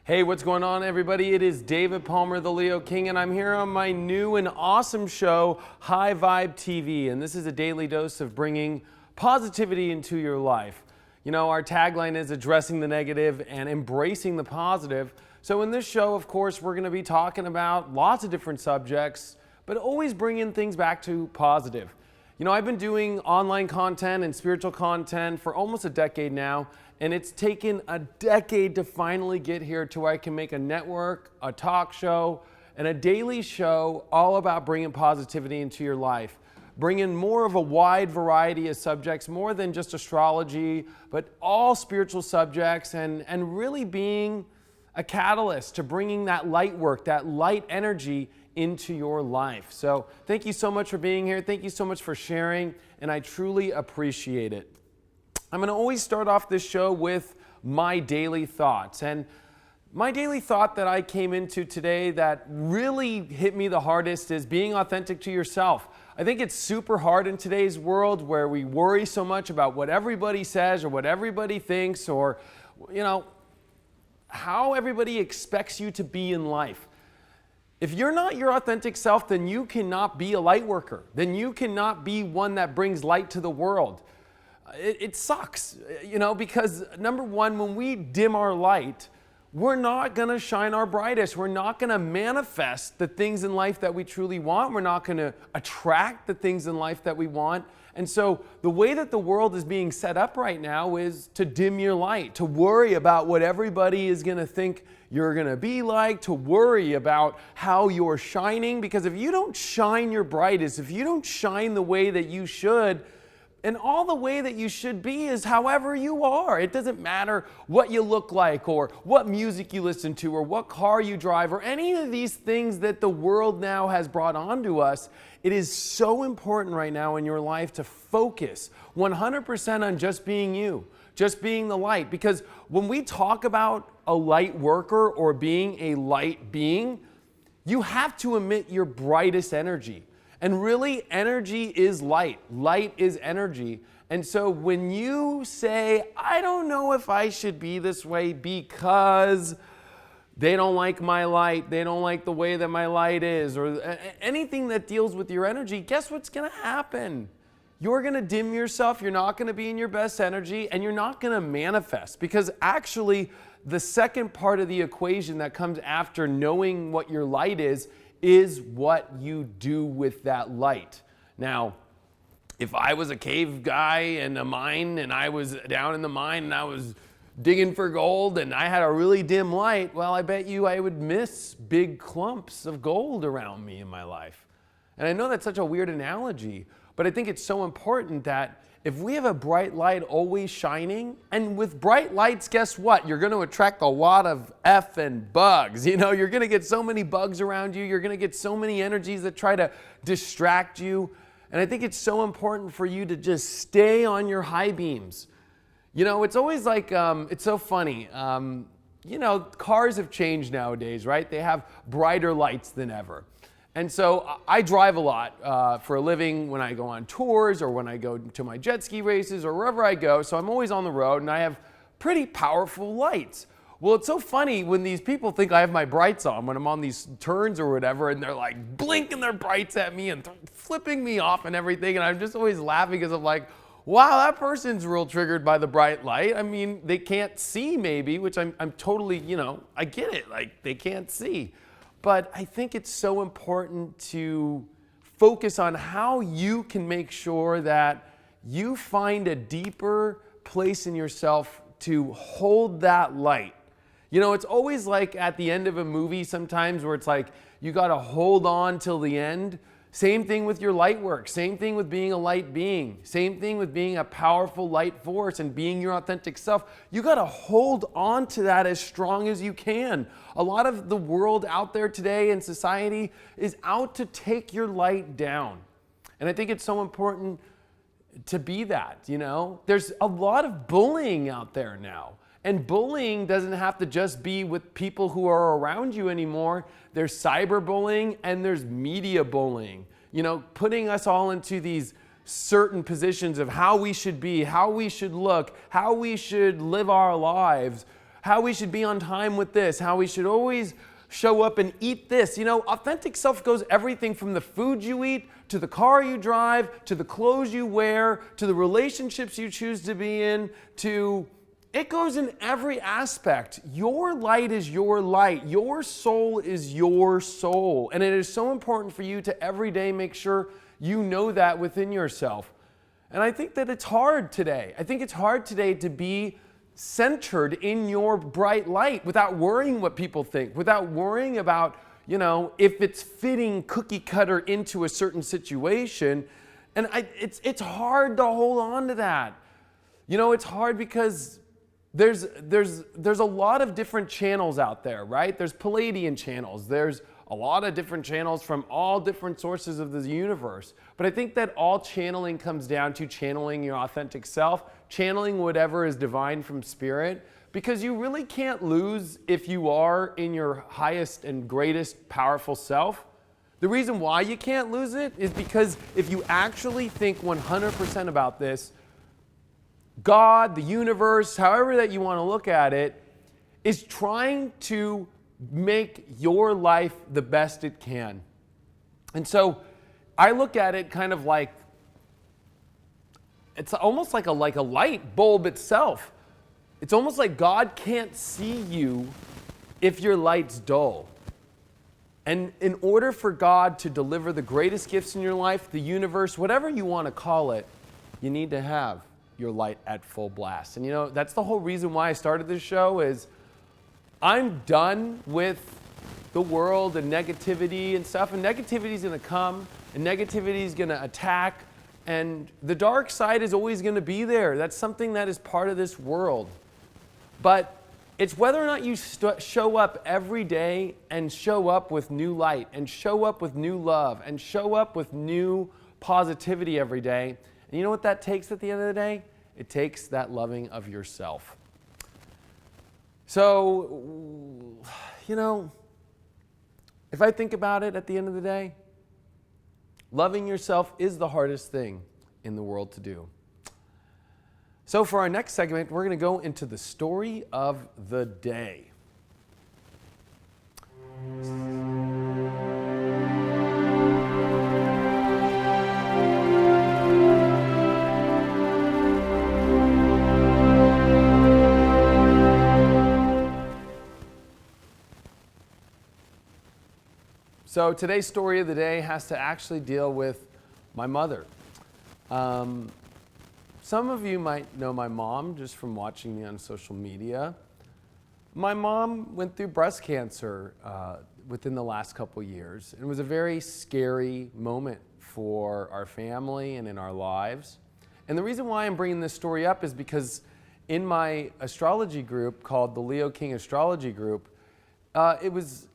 Hey, what's going on, everybody? It is David Palmer, the Leo King, and I'm here on my new and awesome show, High Vibe TV, and this is a daily dose of bringing positivity into your life. You know, our tagline is addressing the negative and embracing the positive. So in this show, of course, we're going to be talking about lots of different subjects, but always bringing things back to positive. You know, I've been doing online content and spiritual content for almost a decade now, and it's taken a decade to finally get here to where I can make a network, a talk show, and a daily show all about bringing positivity into your life. Bringing more of a wide variety of subjects, more than just astrology, but all spiritual subjects, and really being a catalyst to bringing that light work, that light energy into your life. So thank you so much for being here. Thank you so much for sharing, and I truly appreciate it. I'm going to always start off this show with my daily thoughts. And my daily thought that I came into today that really hit me the hardest is being authentic to yourself. I think it's super hard in today's world where we worry so much about what everybody says or what everybody thinks or, you know, how everybody expects you to be in life. If you're not your authentic self, then you cannot be a light worker. Then you cannot be one that brings light to the world. It sucks, you know, because number one, when we dim our light, we're not going to shine our brightest. We're not going to manifest the things in life that we truly want. We're not going to attract the things in life that we want. And so the way that the world is being set up right now is to dim your light, to worry about what everybody is going to think you're going to be like, to worry about how you're shining. Because if you don't shine your brightest, if you don't shine the way that you should, and all the way that you should be is however you are. It doesn't matter what you look like or what music you listen to or what car you drive or any of these things that the world now has brought onto us. It is so important right now in your life to focus 100% on just being you, just being the light. Because when we talk about a light worker or being a light being, you have to emit your brightest energy. And really, energy is light. Light is energy. And so when you say, I don't know if I should be this way because they don't like my light, they don't like the way that my light is, or anything that deals with your energy, guess what's going to happen? You're going to dim yourself, you're not going to be in your best energy, and you're not going to manifest. Because actually, the second part of the equation that comes after knowing what your light is what you do with that light. Now, if I was a cave guy in a mine and I was down in the mine and I was digging for gold and I had a really dim light, well, I bet you I would miss big clumps of gold around me in my life. And I know that's such a weird analogy, but I think it's so important that if we have a bright light always shining, and with bright lights, guess what? You're going to attract a lot of effing bugs. You know, you're going to get so many bugs around you. You're going to get so many energies that try to distract you. And I think it's so important for you to just stay on your high beams. You know, it's always like, it's so funny. You know, cars have changed nowadays, right? They have brighter lights than ever. And so I drive a lot for a living when I go on tours or when I go to my jet ski races or wherever I go. So I'm always on the road and I have pretty powerful lights. Well, it's so funny when these people think I have my brights on when I'm on these turns or whatever, and they're like blinking their brights at me and flipping me off and everything. And I'm just always laughing because I'm like, wow, that person's real triggered by the bright light. I mean, they can't see maybe, which I'm totally, you know, I get it. Like they can't see. But I think it's so important to focus on how you can make sure that you find a deeper place in yourself to hold that light. You know, it's always like at the end of a movie sometimes where it's like you got to hold on till the end. Same thing with your light work. Same thing with being a light being. Same thing with being a powerful light force and being your authentic self. You got to hold on to that as strong as you can. A lot of the world out there today in society is out to take your light down. And I think it's so important to be that, you know. There's a lot of bullying out there now. And bullying doesn't have to just be with people who are around you anymore. There's cyberbullying and there's media bullying. You know, putting us all into these certain positions of how we should be, how we should look, how we should live our lives, how we should be on time with this, how we should always show up and eat this. Authentic self goes everything from the food you eat, to the car you drive, to the clothes you wear, to the relationships you choose to be in, it goes in every aspect. Your light is your light. Your soul is your soul. And it is so important for you to every day make sure you know that within yourself. And I think that it's hard today. I think it's hard today to be centered in your bright light without worrying what people think, without worrying about, if it's fitting cookie cutter into a certain situation. And it's hard to hold on to that. It's hard because there's a lot of different channels out there, right? There's Palladian channels. There's a lot of different channels from all different sources of the universe. But I think that all channeling comes down to channeling your authentic self, channeling whatever is divine from spirit, because you really can't lose if you are in your highest and greatest powerful self. The reason why you can't lose it is because if you actually think 100% about this, God, the universe, however that you want to look at it, is trying to make your life the best it can. And so I look at it kind of like, it's almost like a light bulb itself. It's almost like God can't see you if your light's dull. And in order for God to deliver the greatest gifts in your life, the universe, whatever you want to call it, you need to have your light at full blast. And that's the whole reason why I started this show is I'm done with the world and negativity and stuff. And negativity is going to come, and negativity is going to attack, and the dark side is always going to be there. That's something that is part of this world. But it's whether or not you show up every day and show up with new light and show up with new love and show up with new positivity every day. And you know what that takes at the end of the day? It takes that loving of yourself. So, if I think about it at the end of the day, loving yourself is the hardest thing in the world to do. So for our next segment, we're going to go into the story of the day. So today's story of the day has to actually deal with my mother. Some of you might know my mom just from watching me on social media. My mom went through breast cancer within the last couple years. It was a very scary moment for our family and in our lives. And the reason why I'm bringing this story up is because in my astrology group called the Leo King Astrology Group, it was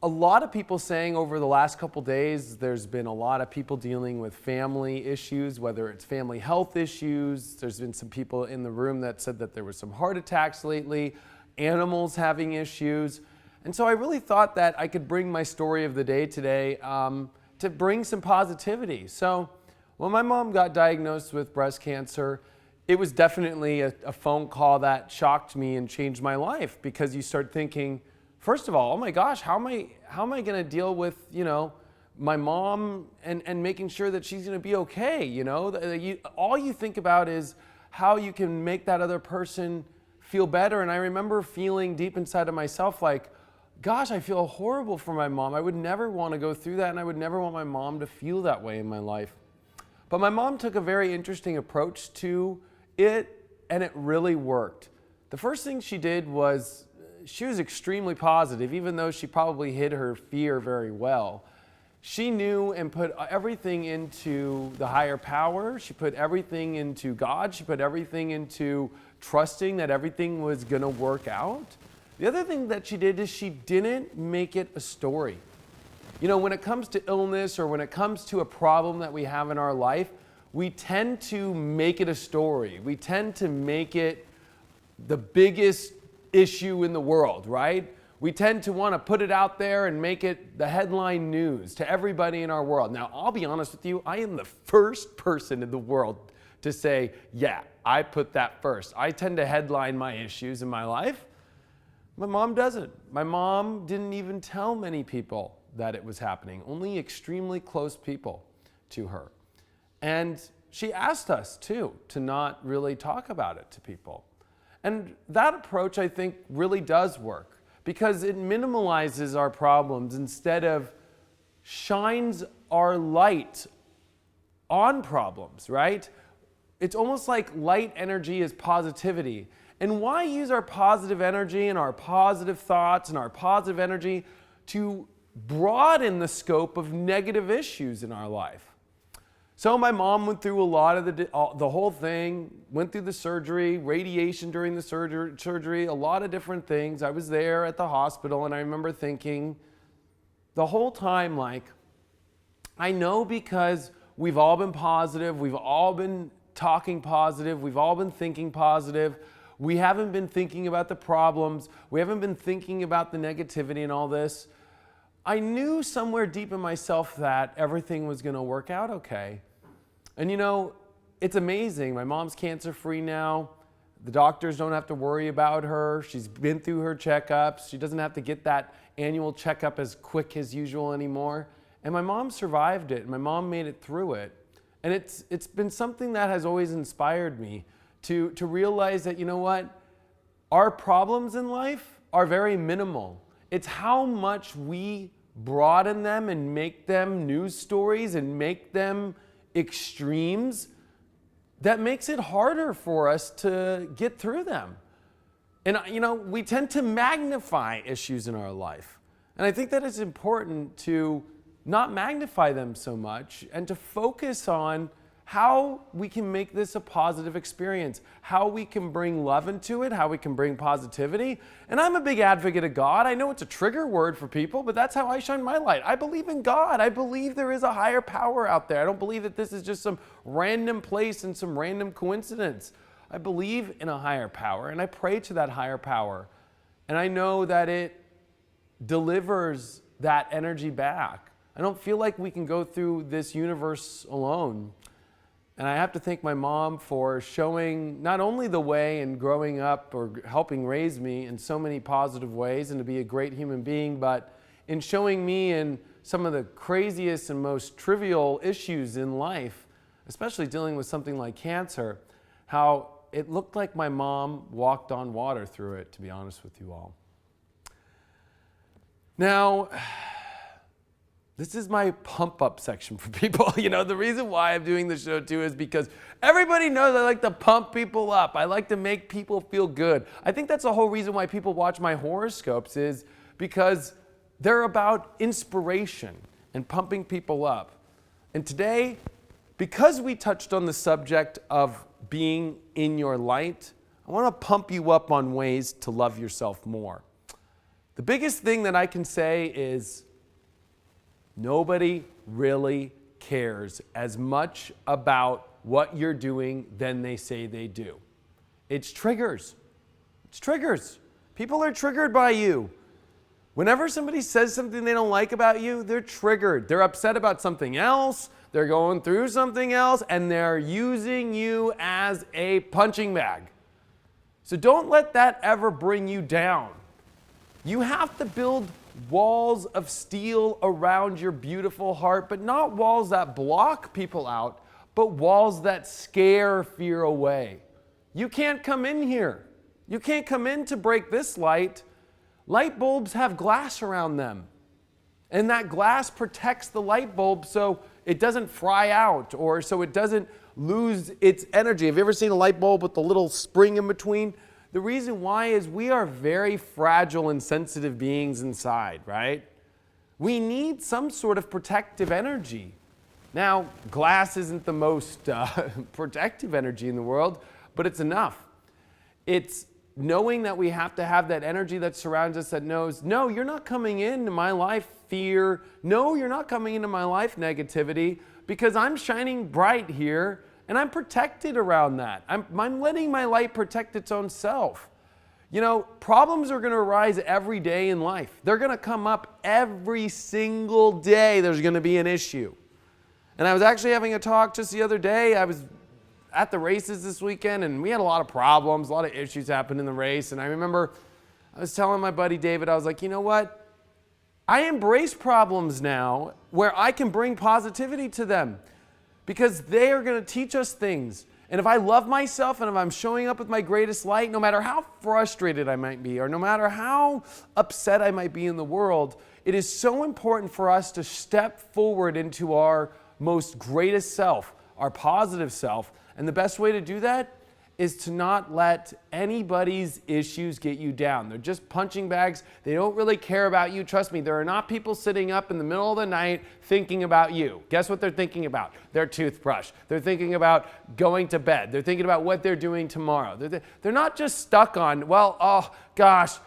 a lot of people saying over the last couple days, there's been a lot of people dealing with family issues, whether it's family health issues. There's been some people in the room that said that there were some heart attacks lately, animals having issues. And so I really thought that I could bring my story of the day today to bring some positivity. So when my mom got diagnosed with breast cancer, it was definitely a phone call that shocked me and changed my life, because you start thinking, first of all, oh my gosh, how am I going to deal with, my mom and making sure that she's going to be okay, all you think about is how you can make that other person feel better. And I remember feeling deep inside of myself like, gosh, I feel horrible for my mom. I would never want to go through that, and I would never want my mom to feel that way in my life. But my mom took a very interesting approach to it, and it really worked. The first thing she did was she was extremely positive, even though she probably hid her fear very well. She knew and put everything into the higher power. She put everything into God. She put everything into trusting that everything was going to work out. The other thing that she did is she didn't make it a story. When it comes to illness or when it comes to a problem that we have in our life, we tend to make it a story. We tend to make it the biggest issue in the world, right? We tend to want to put it out there and make it the headline news to everybody in our world. Now, I'll be honest with you, I am the first person in the world to say, yeah, I put that first. I tend to headline my issues in my life. My mom doesn't. My mom didn't even tell many people that it was happening, only extremely close people to her. And she asked us too to not really talk about it to people. And that approach, I think, really does work because it minimalizes our problems instead of shines our light on problems, right? It's almost like light energy is positivity. And why use our positive energy and our positive thoughts and our positive energy to broaden the scope of negative issues in our life? So my mom went through a lot of the whole thing, went through the surgery, radiation during the surgery, a lot of different things. I was there at the hospital and I remember thinking the whole time, like, I know because we've all been positive, we've all been talking positive, we've all been thinking positive, we haven't been thinking about the problems, we haven't been thinking about the negativity and all this. I knew somewhere deep in myself that everything was going to work out okay. And you know, it's amazing. My mom's cancer-free now. The doctors don't have to worry about her. She's been through her checkups. She doesn't have to get that annual checkup as quick as usual anymore. And my mom survived it. My mom made it through it. And it's been something that has always inspired me to realize that, you know what? Our problems in life are very minimal. It's how much we broaden them and make them news stories and make them extremes that makes it harder for us to get through them. And you know, we tend to magnify issues in our life. And I think that it's important to not magnify them so much and to focus on how we can make this a positive experience, how we can bring love into it, how we can bring positivity. And I'm a big advocate of God. I know it's a trigger word for people, but that's how I shine my light. I believe in God. I believe there is a higher power out there. I don't believe that this is just some random place and some random coincidence. I believe in a higher power, and I pray to that higher power. And I know that it delivers that energy back. I don't feel like we can go through this universe alone. And I have to thank my mom for showing not only the way in growing up or helping raise me in so many positive ways and to be a great human being, but in showing me in some of the craziest and most trivial issues in life, especially dealing with something like cancer, how it looked like my mom walked on water through it, to be honest with you all. Now, this is my pump up section for people. You know, the reason why I'm doing this show too is because everybody knows I like to pump people up. I like to make people feel good. I think that's the whole reason why people watch my horoscopes is because they're about inspiration and pumping people up. And today, because we touched on the subject of being in your light, I want to pump you up on ways to love yourself more. The biggest thing that I can say is nobody really cares as much about what you're doing than they say they do. It's triggers. It's triggers. People are triggered by you. Whenever somebody says something they don't like about you, they're triggered. They're upset about something else, they're going through something else, and they're using you as a punching bag. So don't let that ever bring you down. You have to build walls of steel around your beautiful heart, but not walls that block people out, but walls that scare fear away. You can't come in here. You can't come in to break this light. Light bulbs have glass around them. And that glass protects the light bulb so it doesn't fry out or so it doesn't lose its energy. Have you ever seen a light bulb with the little spring in between? The reason why is we are very fragile and sensitive beings inside, right? We need some sort of protective energy. Now, glass isn't the most protective energy in the world, but it's enough. It's knowing that we have to have that energy that surrounds us that knows, no, you're not coming into my life fear. No, you're not coming into my life negativity because I'm shining bright here and I'm protected around that. I'm letting my light protect its own self. You know, problems are going to arise every day in life. They're going to come up every single day. There's going to be an issue. And I was actually having a talk just the other day. I was at the races this weekend and we had a lot of problems, a lot of issues happened in the race. And I remember I was telling my buddy David, I was like, you know what? I embrace problems now where I can bring positivity to them because they are going to teach us things. And if I love myself and if I'm showing up with my greatest light, no matter how frustrated I might be or no matter how upset I might be in the world, it is so important for us to step forward into our most greatest self, our positive self. And the best way to do that is to not let anybody's issues get you down. They're just punching bags. They don't really care about you. Trust me, there are not people sitting up in the middle of the night thinking about you. Guess what they're thinking about? Their toothbrush. They're thinking about going to bed. They're thinking about what they're doing tomorrow. They're not just stuck on, well, oh gosh,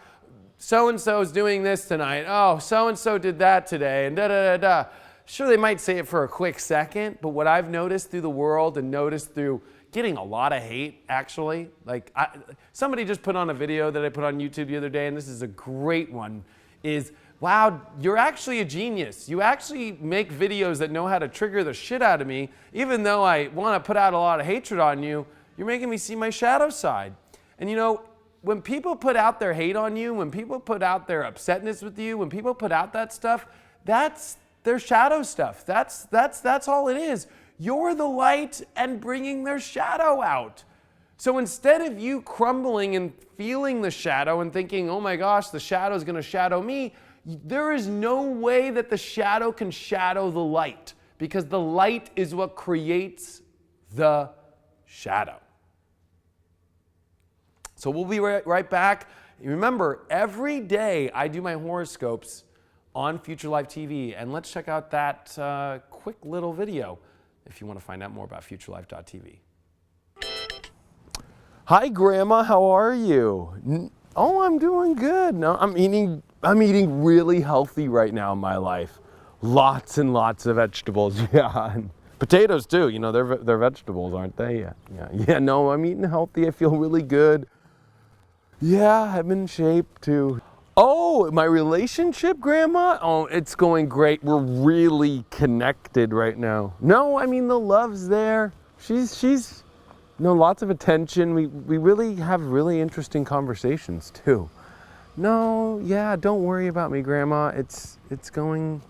so-and-so is doing this tonight. Oh, so-and-so did that today, and da-da-da-da. Sure, they might say it for a quick second, but what I've noticed through the world and noticed through getting a lot of hate, actually. Like, somebody just put on a video that I put on YouTube the other day, and this is a great one, is, wow, you're actually a genius. You actually make videos that know how to trigger the shit out of me. Even though I want to put out a lot of hatred on you, you're making me see my shadow side. And you know, when people put out their hate on you, when people put out their upsetness with you, when people put out that stuff, that's their shadow stuff. That's all it is. You're the light and bringing their shadow out. So instead of you crumbling and feeling the shadow and thinking, oh my gosh, the shadow is going to shadow me, there is no way that the shadow can shadow the light because the light is what creates the shadow. So we'll be right back. Remember, every day I do my horoscopes on Future Life TV, and let's check out that quick little video if you want to find out more about futurelife.tv. Hi, Grandma. How are you? Oh, I'm doing good. No, I'm eating really healthy right now in my life. Lots and lots of vegetables. Yeah, and potatoes too. You know, they're vegetables, aren't they? Yeah. No, I'm eating healthy. I feel really good. Yeah, I'm in shape too. Oh, my relationship, Grandma? Oh, it's going great. We're really connected right now. No, I mean, the love's there. She's lots of attention. We really have really interesting conversations too. No, yeah, don't worry about me, Grandma. It's going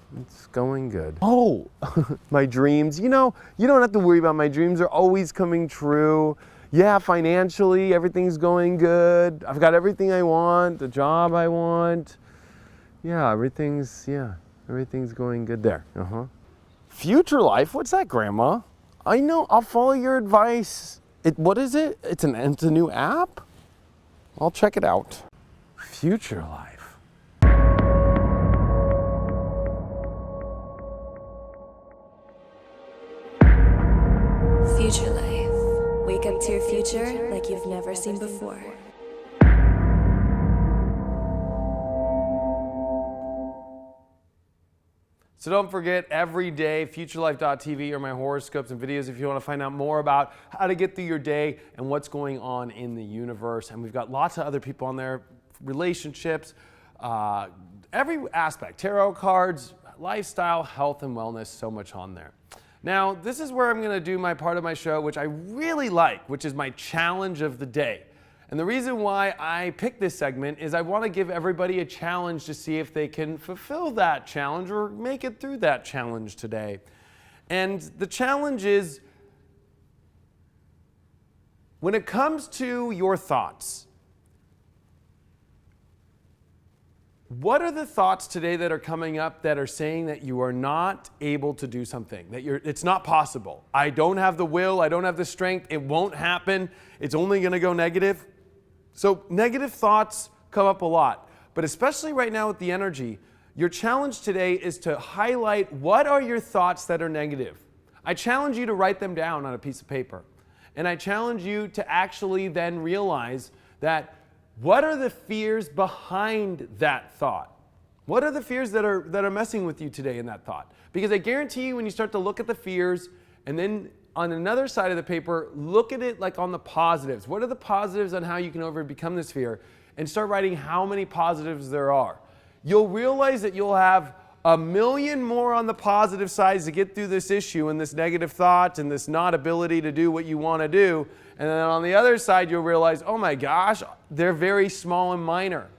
good. Oh, my dreams. You know, you don't have to worry about my dreams. They're always coming true. Yeah, financially, everything's going good. I've got everything I want, the job I want. Yeah, everything's going good there. Future Life? What's that, Grandma? I know, I'll follow your advice. What is it? It's a new app? I'll check it out. Future Life. Future Life. Wake up to your future like you've never seen before. So don't forget, every day, futurelife.tv are my horoscopes and videos if you want to find out more about how to get through your day and what's going on in the universe. And we've got lots of other people on there, relationships, every aspect, tarot cards, lifestyle, health and wellness, so much on there. Now, this is where I'm going to do my part of my show, which I really like, which is my challenge of the day. And the reason why I picked this segment is I want to give everybody a challenge to see if they can fulfill that challenge or make it through that challenge today. And the challenge is, when it comes to your thoughts, what are the thoughts today that are coming up that are saying that you are not able to do something, that it's not possible? I don't have the will, I don't have the strength, it won't happen, it's only going to go negative. So negative thoughts come up a lot, but especially right now with the energy, your challenge today is to highlight what are your thoughts that are negative. I challenge you to write them down on a piece of paper, and I challenge you to actually then realize that what are the fears behind that thought? What are the fears that are messing with you today in that thought? Because I guarantee you when you start to look at the fears and then on another side of the paper, look at it like on the positives. What are the positives on how you can overcome this fear? And start writing how many positives there are. You'll realize that you'll have a million more on the positive side to get through this issue and this negative thought and this not ability to do what you want to do. And then on the other side, you'll realize, oh my gosh, they're very small and minor.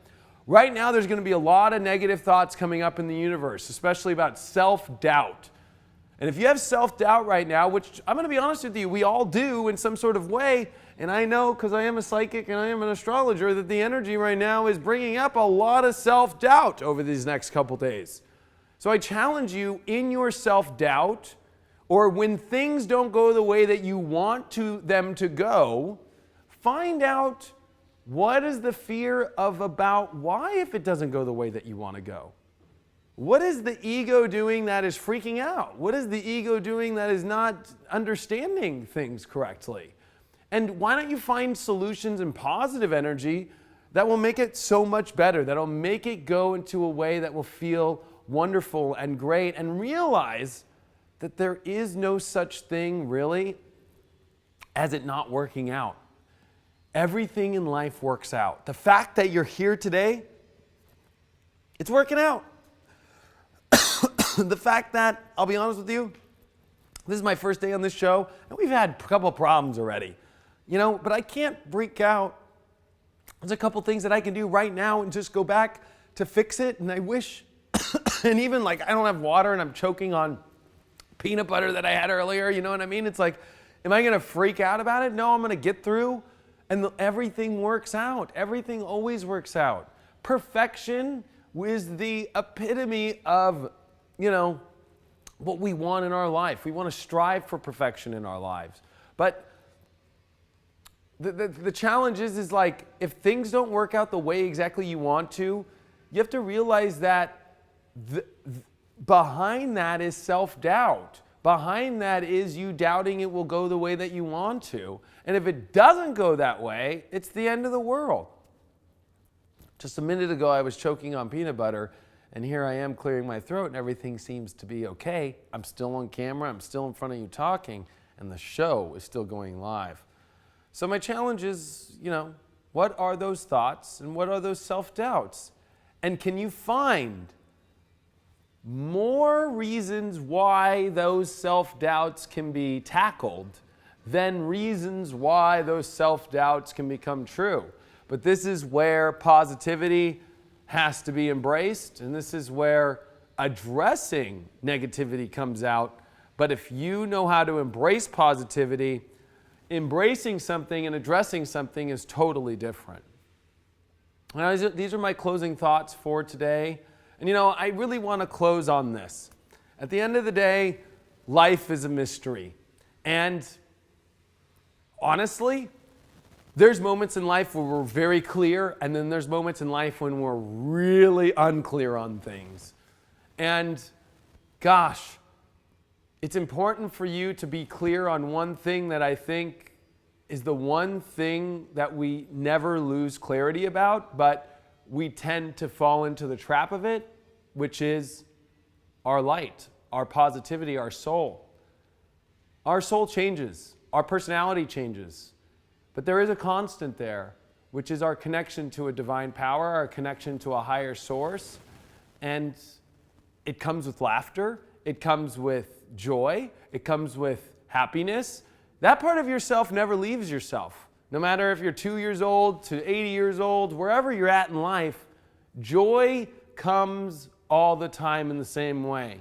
Right now, there's going to be a lot of negative thoughts coming up in the universe, especially about self-doubt. And if you have self-doubt right now, which I'm going to be honest with you, we all do in some sort of way, and I know because I am a psychic and I am an astrologer that the energy right now is bringing up a lot of self-doubt over these next couple days. So I challenge you in your self-doubt, or when things don't go the way that you want them to go, find out what is the fear of about why if it doesn't go the way that you want to go. What is the ego doing that is freaking out? What is the ego doing that is not understanding things correctly? And why don't you find solutions and positive energy that will make it so much better, that will make it go into a way that will feel wonderful and great, and realize that there is no such thing really as it not working out. Everything in life works out. The fact that you're here today, it's working out. The fact that, I'll be honest with you, this is my first day on this show, and we've had a couple of problems already. But I can't freak out. There's a couple things that I can do right now and just go back to fix it, and I wish, and even like I don't have water and I'm choking on peanut butter that I had earlier, you know what I mean? It's like, am I going to freak out about it? No, I'm going to get through. And everything works out. Everything always works out. Perfection is the epitome of, what we want in our life. We want to strive for perfection in our lives. But the challenge is like, if things don't work out the way exactly you want to, you have to realize that behind that is self-doubt. Behind that is you doubting it will go the way that you want to. And if it doesn't go that way, it's the end of the world. Just a minute ago, I was choking on peanut butter, and here I am clearing my throat, and everything seems to be okay. I'm still on camera, I'm still in front of you talking, and the show is still going live. So my challenge is, what are those thoughts and what are those self-doubts? And can you find more reasons why those self-doubts can be tackled than reasons why those self-doubts can become true? But this is where positivity has to be embraced, and this is where addressing negativity comes out. But if you know how to embrace positivity, embracing something and addressing something is totally different. Now, these are my closing thoughts for today. And I really want to close on this. At the end of the day, life is a mystery. And honestly, there's moments in life where we're very clear, and then there's moments in life when we're really unclear on things. And gosh, it's important for you to be clear on one thing that I think is the one thing that we never lose clarity about, but we tend to fall into the trap of it, which is our light, our positivity, our soul. Our soul changes, our personality changes, but there is a constant there, which is our connection to a divine power, our connection to a higher source, and it comes with laughter, it comes with joy, it comes with happiness. That part of yourself never leaves yourself. No matter if you're 2 years old to 80 years old, wherever you're at in life, joy comes all the time in the same way.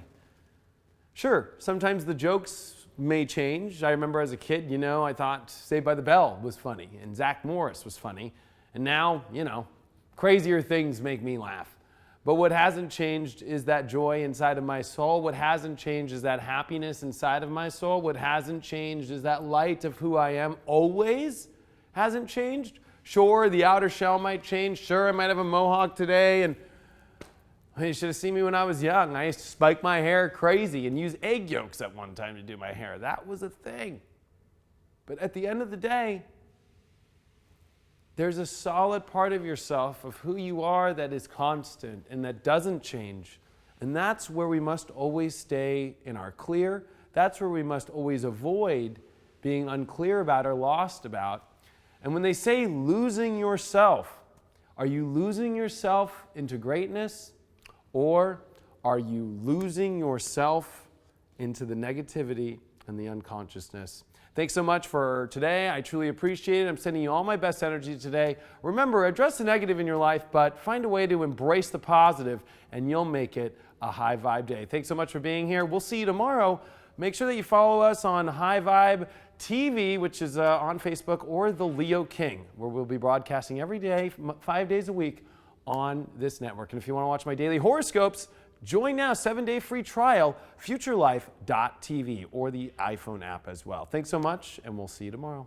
Sure, sometimes the jokes may change. I remember as a kid, I thought Saved by the Bell was funny and Zach Morris was funny. And now, crazier things make me laugh. But what hasn't changed is that joy inside of my soul. What hasn't changed is that happiness inside of my soul. What hasn't changed is that light of who I am always hasn't changed. Sure, the outer shell might change. Sure, I might have a mohawk today. And you should have seen me when I was young. I used to spike my hair crazy and use egg yolks at one time to do my hair. That was a thing. But at the end of the day, there's a solid part of yourself, of who you are, that is constant and that doesn't change. And that's where we must always stay in our clear. That's where we must always avoid being unclear about or lost about. And when they say losing yourself, are you losing yourself into greatness, or are you losing yourself into the negativity and the unconsciousness? Thanks so much for today. I truly appreciate it. I'm sending you all my best energy today. Remember, address the negative in your life, but find a way to embrace the positive, and you'll make it a high vibe day. Thanks so much for being here. We'll see you tomorrow. Make sure that you follow us on High Vibe TV, which is on Facebook, or The Leo King, where we'll be broadcasting every day, 5 days a week on this network. And if you want to watch my daily horoscopes, join now, 7-day free trial, futurelife.tv, or the iPhone app as well. Thanks so much, and we'll see you tomorrow.